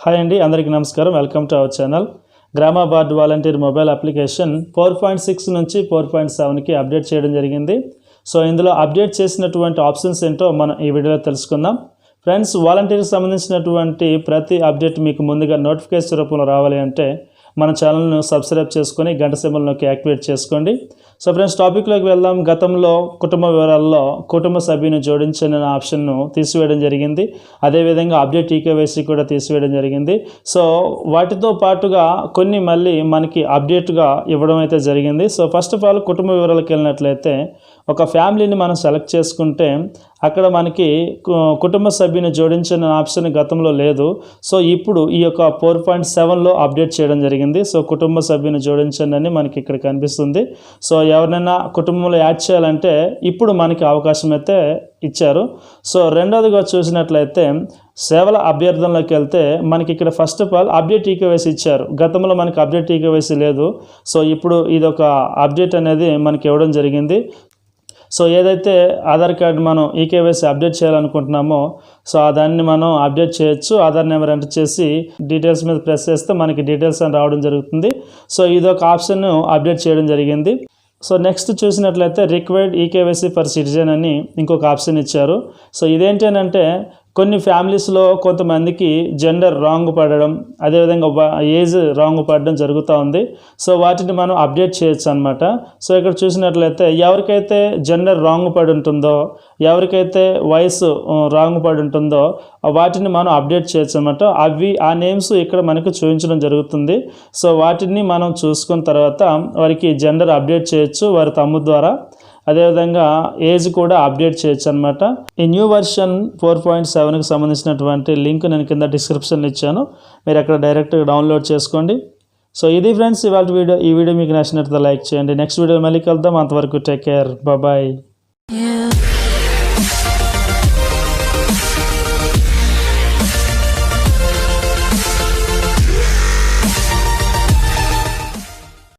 Hi అండి, అందరికీ నమస్కారం. Welcome to our channel. గ్రామ వార్డ్ వాలంటీర్ మొబైల్ అప్లికేషన్ 4.6 నుంచి 4.7కి అప్డేట్ చేయడం జరిగింది. సో ఇందులో అప్డేట్ చేసినటువంటి ఆప్షన్స్ ఏంటో మనం ఈ వీడియోలో తెలుసుకుందాం. ఫ్రెండ్స్, వాలంటీర్కి సంబంధించినటువంటి ప్రతి అప్డేట్ మీకు ముందుగా నోటిఫికేషన్ రూపంలో రావాలి అంటే మన ఛానల్ను సబ్స్క్రైబ్ చేసుకొని గంట సింబల్ నొక్కి యాక్టివేట్ చేసుకోండి. సో ఫ్రెండ్స్, టాపిక్లోకి వెళ్దాం. గతంలో కుటుంబ వివరాల్లో కుటుంబ సభ్యుని జోడించిన ఆప్షన్ను తీసివేయడం జరిగింది. అదేవిధంగా అప్డేట్ ఈకేవైసీ కూడా తీసివేయడం జరిగింది. సో వాటితో పాటుగా కొన్ని మళ్ళీ మనకి అప్డేట్గా ఇవ్వడం అయితే జరిగింది. సో ఫస్ట్ ఆఫ్ ఆల్ కుటుంబ వివరాలకు వెళ్ళినట్లయితే ఒక ఫ్యామిలీని మనం సెలెక్ట్ చేసుకుంటే అక్కడ మనకి కుటుంబ సభ్యుని జోడించిన ఆప్షన్ గతంలో లేదు. సో ఇప్పుడు ఈ యొక్క 4.7లో అప్డేట్ చేయడం జరిగింది. సో కుటుంబ సభ్యుని జోడించండి అని మనకి ఇక్కడ కనిపిస్తుంది. సో ఎవరినైనా కుటుంబంలో యాడ్ చేయాలంటే ఇప్పుడు మనకి అవకాశం అయితే ఇచ్చారు. సో రెండోదిగా చూసినట్లయితే సేవల అభ్యర్థనలోకి వెళ్తే మనకి ఇక్కడ first of all update eKYC ఇచ్చారు. గతంలో మనకి అప్డేట్ ఈకేవైసీ లేదు. సో ఇప్పుడు ఇదొక అప్డేట్ అనేది మనకి ఇవ్వడం జరిగింది. సో ఏదైతే ఆధార్ కార్డు మనం ఈకేవైసీ అప్డేట్ చేయాలనుకుంటున్నామో సో దాన్ని మనం అప్డేట్ చేయొచ్చు. ఆధార్ నెంబర్ ఎంటర్ చేసి డీటెయిల్స్ మీద ప్రెస్ చేస్తే మనకి డీటెయిల్స్ అని రావడం జరుగుతుంది. సో ఇదొక ఆప్షన్ అప్డేట్ చేయడం జరిగింది. సో నెక్స్ట్ చూసినట్లయితే రిక్వైర్డ్ ఈకేవైసీ ఫర్ సిటిజన్ అని ఇంకొక ఆప్షన్ ఇచ్చారు. సో ఇదేంటి అని అంటే కొన్ని ఫ్యామిలీస్లో కొంతమందికి జెండర్ రాంగ్ పడడం, అదేవిధంగా ఏజ్ రాంగ్ పడడం జరుగుతూ ఉంది. సో వాటిని మనం అప్డేట్ చేయొచ్చు అనమాట. సో ఇక్కడ చూసినట్లయితే ఎవరికైతే జెండర్ రాంగ్ పడి ఉంటుందో, ఎవరికైతే వయసు రాంగ్ పడి ఉంటుందో వాటిని మనం అప్డేట్ చేయొచ్చు అనమాట. ఆ నేమ్స్ ఇక్కడ మనకు చూపించడం జరుగుతుంది. సో వాటిని మనం చూసుకున్న తర్వాత వారికి జెండర్ అప్డేట్ చేయొచ్చు వారి తమ్ముడు ద్వారా. అదేవిధంగా ఏజ్ కూడా అప్డేట్ చేయొచ్చు అనమాట. ఈ న్యూ వర్షన్ 4.7కి సంబంధించినటువంటి లింక్ నేను కింద డిస్క్రిప్షన్లో ఇచ్చాను. మీరు అక్కడ డైరెక్ట్గా డౌన్లోడ్ చేసుకోండి. సో ఇది ఫ్రెండ్స్ ఇవాళ వీడియో. ఈ వీడియో మీకు నచ్చినట్లయితే లైక్ చేయండి. నెక్స్ట్ వీడియో మళ్ళీ కలుద్దాం. అంతవరకు టేక్ కేర్, బాయ్.